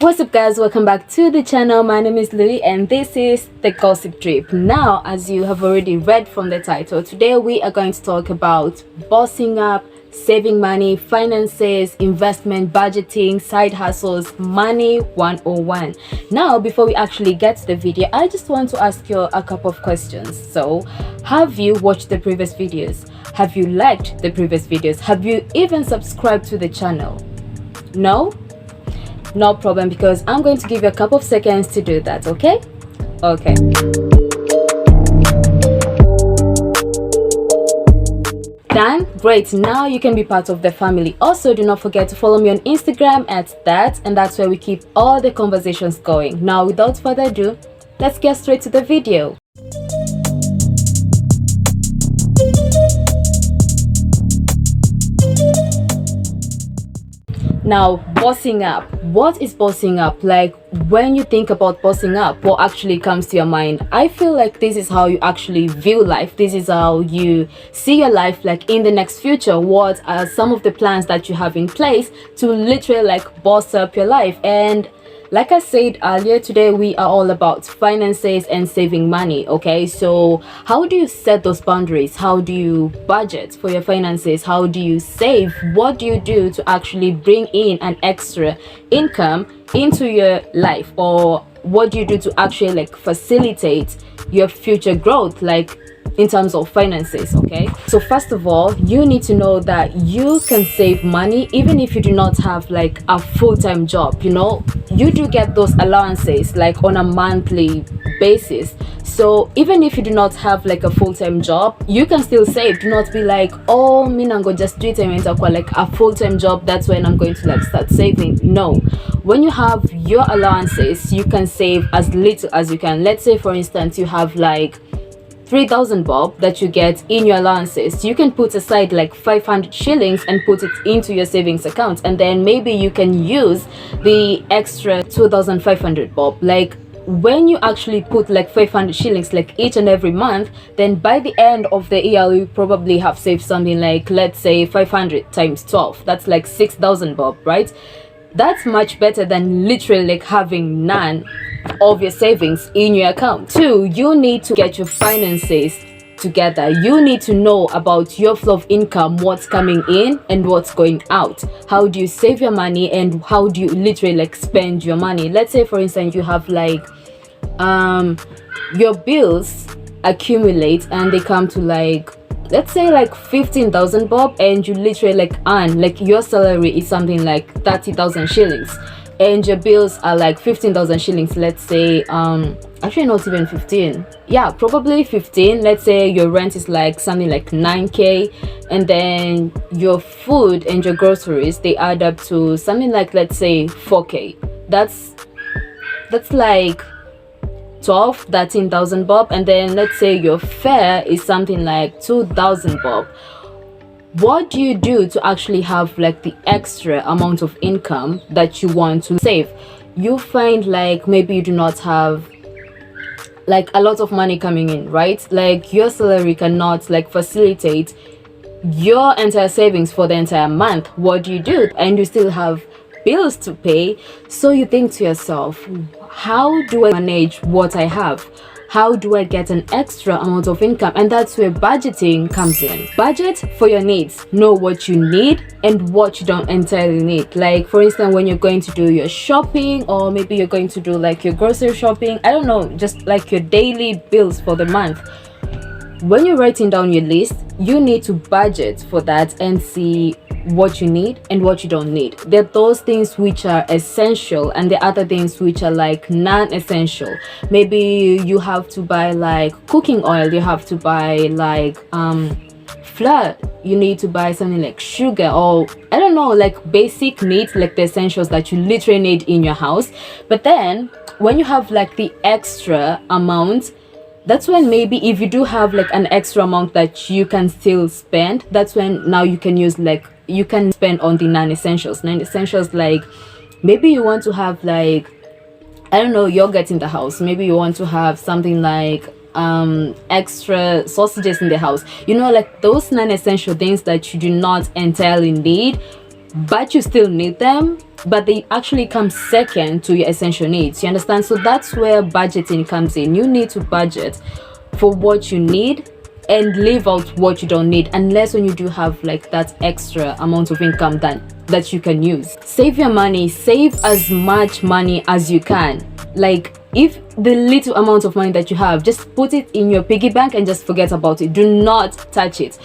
What's up guys, welcome back to the channel. My name is Louie and this is the Gossip Drip. Now, as you have already read from the title, today we are going to talk about bossing up, saving money, finances, investment, budgeting, side hustles, money 101. Now, before we actually get to the video, I just want to ask you a couple of questions. So, have you watched the previous videos? Have you liked the previous videos? Have you even subscribed to the channel? No? No problem, because I'm going to give you a couple of seconds to do that. Okay. Done. Great. Now you can be part of the family. Also, do not forget to follow me on Instagram at that, and that's where we keep all the conversations going. Now, without further ado, let's get straight to the video. Now, bossing up. What is bossing up? Like, when you think about bossing up, what actually comes to your mind? I feel like this is how you actually view life. This is how you see your life, like in the next future. What are some of the plans that you have in place to literally like boss up your life? And like I said earlier, today we are all about finances and saving money. Okay, so how do you set those boundaries? How do you budget for your finances? How do you save? What do you do to actually bring in an extra income into your life? Or what do you do to actually like facilitate your future growth, like in terms of finances? Okay, so first of all, you need to know that you can save money even if you do not have like a full-time job. You know, you do get those allowances like on a monthly basis. So even if you do not have like a full-time job, you can still save. Do not be like, oh, me nango just do it and like a full-time job, that's when I'm going to like start saving. No, when you have your allowances, you can save as little as you can. Let's say for instance you have like 3,000 bob that you get in your allowances. You can put aside like 500 shillings and put it into your savings account, and then maybe you can use the extra 2,500 bob. Like when you actually put like 500 shillings like each and every month, then by the end of the year you probably have saved something like, let's say 500 times 12, that's like 6,000 bob, right? That's much better than literally like having none of your savings in your account. Two, you need to get your finances together. You need to know about your flow of income, what's coming in and what's going out. How do you save your money and how do you literally like spend your money? Let's say for instance you have like your bills accumulate and they come to like, let's say like 15,000 bob, and you literally like earn like your salary is something like 30,000 shillings and your bills are like 15,000 shillings. Let's say actually not even 15, yeah, probably 15. Let's say your rent is like something like 9k, and then your food and your groceries, they add up to something like, let's say 4k. That's like 13,000 bob, and then let's say your fare is something like 2,000 bob. What do you do to actually have like the extra amount of income that you want to save? You find like maybe you do not have like a lot of money coming in, right? Like your salary cannot like facilitate your entire savings for the entire month. What do you do? And you still have bills to pay. So you think to yourself, how do I manage what I have? How do I get an extra amount of income? And that's where budgeting comes in. Budget for your needs. Know what you need and what you don't entirely need. Like for instance, when you're going to do your shopping, or maybe you're going to do like your grocery shopping, I don't know, just like your daily bills for the month. When you're writing down your list, you need to budget for that and see what you need and what you don't need. There are those things which are essential and the other things which are like non-essential. Maybe you have to buy like cooking oil, you have to buy like flour, you need to buy something like sugar, or I don't know, like basic needs, like the essentials that you literally need in your house. But then when you have like the extra amount, that's when maybe if you do have like an extra amount that you can still spend, that's when now you can use like, you can spend on the non-essentials. Non-essentials, like maybe you want to have like, I don't know, yogurt in the house. Maybe you want to have something like extra sausages in the house. You know, like those non-essential things that you do not entirely need. but you still need them, but they actually come second to your essential needs. You understand? So that's where budgeting comes in. You need to budget for what you need and leave out what you don't need, unless when you do have like that extra amount of income that you can use. Save your money. Save as much money as you can. Like, if the little amount of money that you have, just put it in your piggy bank and just forget about it. Do not touch it.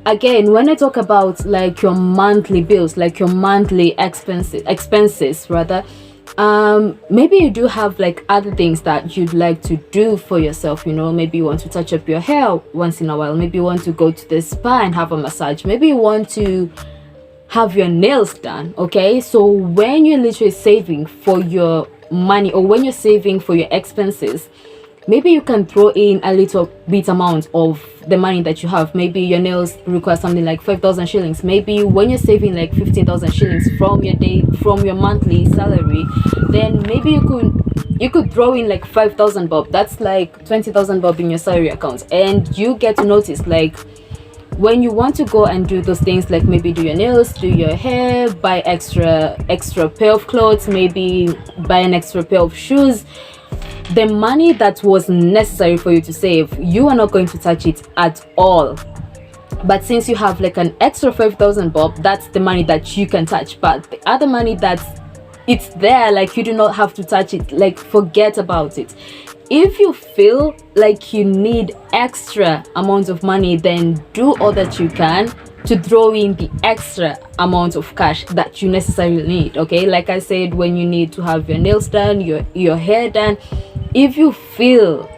Again, when I talk about like your monthly bills, like your monthly expenses rather, maybe you do have like other things that you'd like to do for yourself. You know, maybe you want to touch up your hair once in a while. Maybe you want to go to the spa and have a massage. Maybe you want to have your nails done. Okay, so when you're literally saving for your money, or when you're saving for your expenses, maybe you can throw in a little bit amount of the money that you have. Maybe your nails require something like 5,000 shillings. Maybe when you're saving like 15,000 shillings from your monthly salary, then maybe you could throw in like 5,000 bob. That's like 20,000 bob in your salary account, and you get to notice like when you want to go and do those things, like maybe do your nails, do your hair, buy extra pair of clothes, maybe buy an extra pair of shoes, the money that was necessary for you to save, you are not going to touch it at all. But since you have like an extra 5,000 bob, that's the money that you can touch. But the other money it's there, like you do not have to touch it. Like, forget about it. If you feel like you need extra amounts of money, then do all that you can to throw in the extra amount of cash that you necessarily need. Okay, like I said, when you need to have your nails done, your hair done, if you feel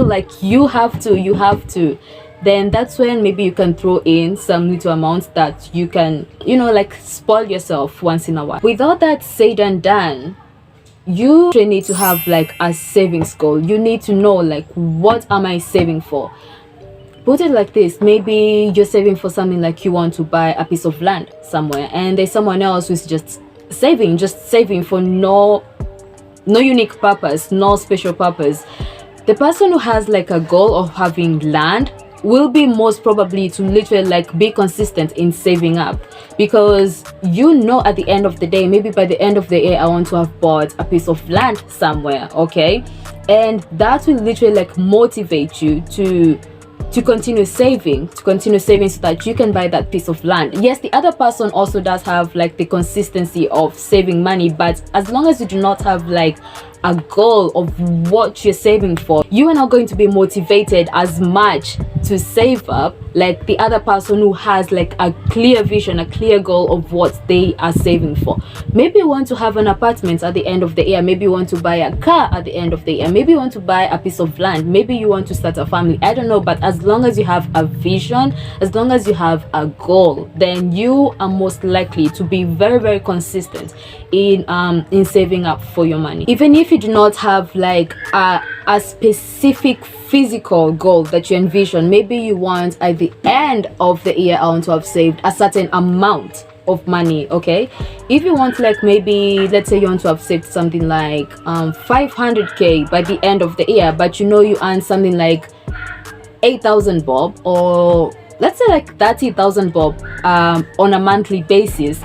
like you have to, then that's when maybe you can throw in some little amounts that you can, you know, like spoil yourself once in a while. With all that said and done, you need to have like a savings goal. You need to know like, what am I saving for? Put it like this: maybe you're saving for something like you want to buy a piece of land somewhere, and there's someone else who's just saving for no unique purpose, no special purpose. The person who has like a goal of having land will be most probably to literally like be consistent in saving up, because you know at the end of the day, maybe by the end of the year, I want to have bought a piece of land somewhere. Okay, and that will literally like motivate you to continue saving so that you can buy that piece of land. Yes, the other person also does have like the consistency of saving money, but as long as you do not have like a goal of what you're saving for, you are not going to be motivated as much to save up like the other person who has like a clear vision, a clear goal of what they are saving for. Maybe you want to have an apartment at the end of the year, maybe you want to buy a car at the end of the year, maybe you want to buy a piece of land, maybe you want to start a family. I don't know, but as long as you have a vision, as long as you have a goal, then you are most likely to be very, very consistent in saving up for your money. Even if you do not have like a specific physical goal that you envision, maybe you want at the end of the year, I want to have saved a certain amount of money. Okay, if you want, like maybe let's say you want to have saved something like 500k by the end of the year, but you know you earn something like 8,000 bob, or let's say like 30,000 bob on a monthly basis,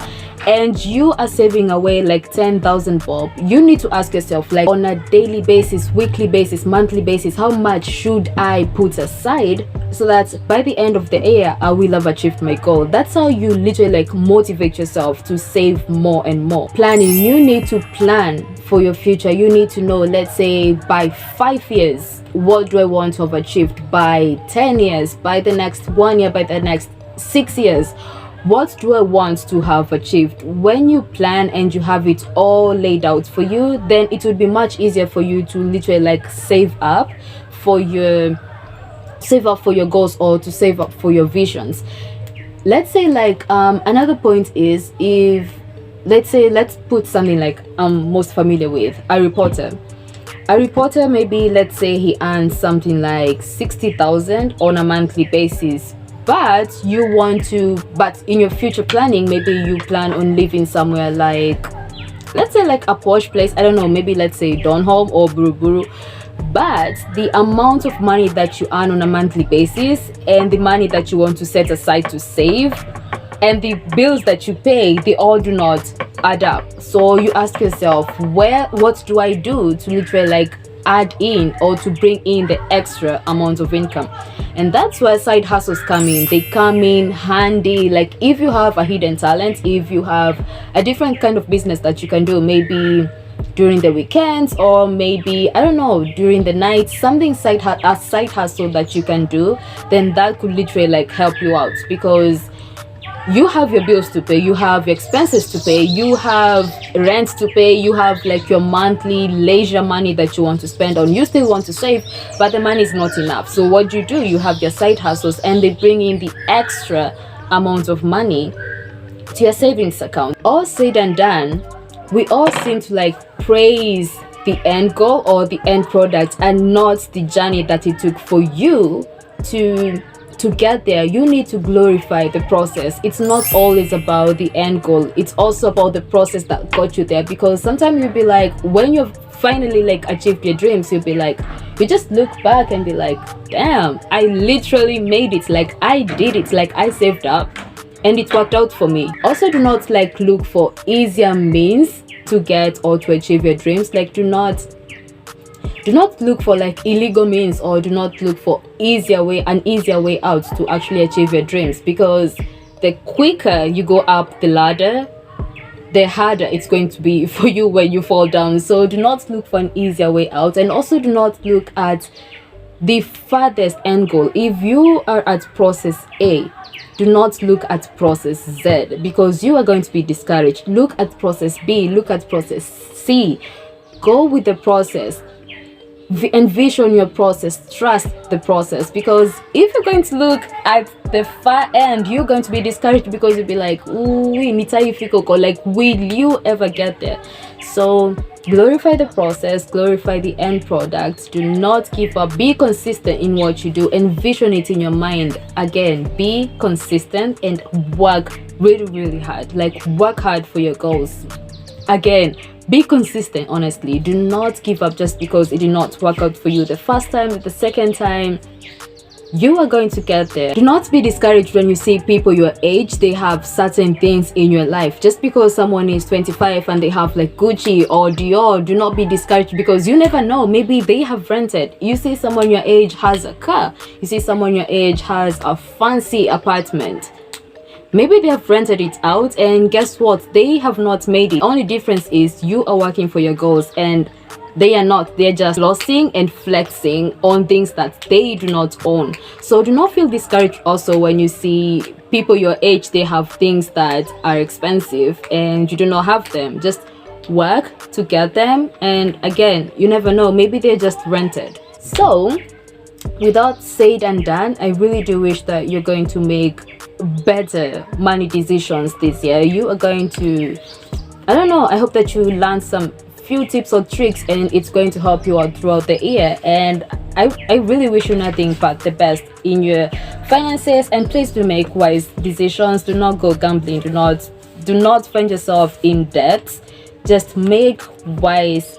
and you are saving away like 10,000 bob, you need to ask yourself, like, on a daily basis, weekly basis, monthly basis, how much should I put aside so that by the end of the year I will have achieved my goal? That's how you literally like motivate yourself to save more and more. Planning, you need to plan for your future. You need to know, let's say by 5 years, what do I want to have achieved? By 10 years, by the next 1 year, by the next 6 years, what do I want to have achieved? When you plan and you have it all laid out for you, then it would be much easier for you to literally like save up for your goals, or to save up for your visions. Let's say like another point is, if let's put something like most familiar with a reporter. Maybe let's say he earns something like 60,000 on a monthly basis, but in your future planning, maybe you plan on living somewhere like, let's say like a posh place, I don't know, maybe let's say Donholm or Buruburu. But the amount of money that you earn on a monthly basis and the money that you want to set aside to save and the bills that you pay, they all do not add up. So you ask yourself, what do I do to literally like add in or to bring in the extra amount of income? And that's where side hustles come in. They come in handy. Like if you have a hidden talent, if you have a different kind of business that you can do, maybe during the weekends, or maybe I don't know, during the night, something side hustle that you can do, then that could literally like help you out, because you have your bills to pay, you have your expenses to pay, you have rent to pay, you have like your monthly leisure money that you want to spend on. You still want to save, but the money is not enough. So what you do, you have your side hustles, and they bring in the extra amount of money to your savings account. All said and done, we all seem to like praise the end goal or the end product, and not the journey that it took for you to get there. You need to glorify the process. It's not always about the end goal, it's also about the process that got you there. Because sometimes you'll be like, when you've finally like achieved your dreams, you'll be like, you just look back and be like, damn, I literally made it, like I did it, like I saved up and it worked out for me. Also, do not like look for easier means to get or to achieve your dreams. Like do not look for like illegal means, or do not look for an easier way out to actually achieve your dreams, because the quicker you go up the ladder, the harder it's going to be for you when you fall down. So do not look for an easier way out, and also do not look at the farthest end goal. If you are at process A, do not look at process Z, because you are going to be discouraged. Look at process B, look at process C. Go with the process, envision your process, trust the process. Because if you're going to look at the far end, you're going to be discouraged, because you'll be like, ooh, like will you ever get there? So glorify the process, glorify the end product. Do not give up. Be consistent in what you do. Envision it in your mind. Again, be consistent and work really hard. Like work hard for your goals. Again, be consistent. Honestly, do not give up just because it did not work out for you the first time, the second time. You are going to get there. Do not be discouraged when you see people your age, they have certain things in your life. Just because someone is 25 and they have like Gucci or Dior, do not be discouraged, because you never know, maybe they have rented. You see someone your age has a car, you see someone your age has a fancy apartment. Maybe they have rented it out, and guess what, they have not made it. The only difference is you are working for your goals, and they are not. They're just flossing and flexing on things that they do not own. So do not feel discouraged also when you see people your age, they have things that are expensive and you do not have them. Just work to get them, and again, you never know, maybe they're just rented. So without said and done, I really do wish that you're going to make better money decisions this year. You are going to, I don't know, I hope that you learn some few tips or tricks, and it's going to help you out throughout the year. And I really wish you nothing but the best in your finances. And please do make wise decisions. Do not go gambling. Do not find yourself in debt. Just make wise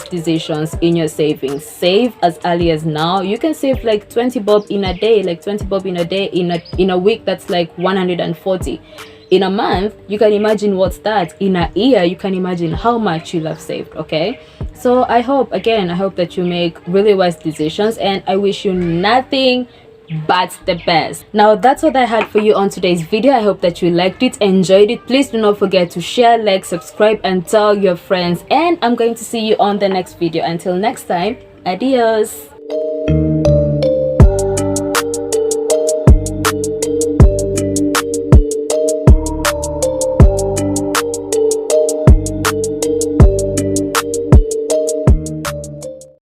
decisions in your savings. Save as early as now. You can save like 20 bob in a day, in a week. That's like 140. In a month, you can imagine what's that. In a year, you can imagine how much you'll have saved. Okay, so I hope that you make really wise decisions, and I wish you nothing but the best. Now that's what I had for you on today's video. I hope that you liked it, enjoyed it. Please do not forget to share, like, subscribe, and tell your friends, and I'm going to see you on the next video. Until next time, adios.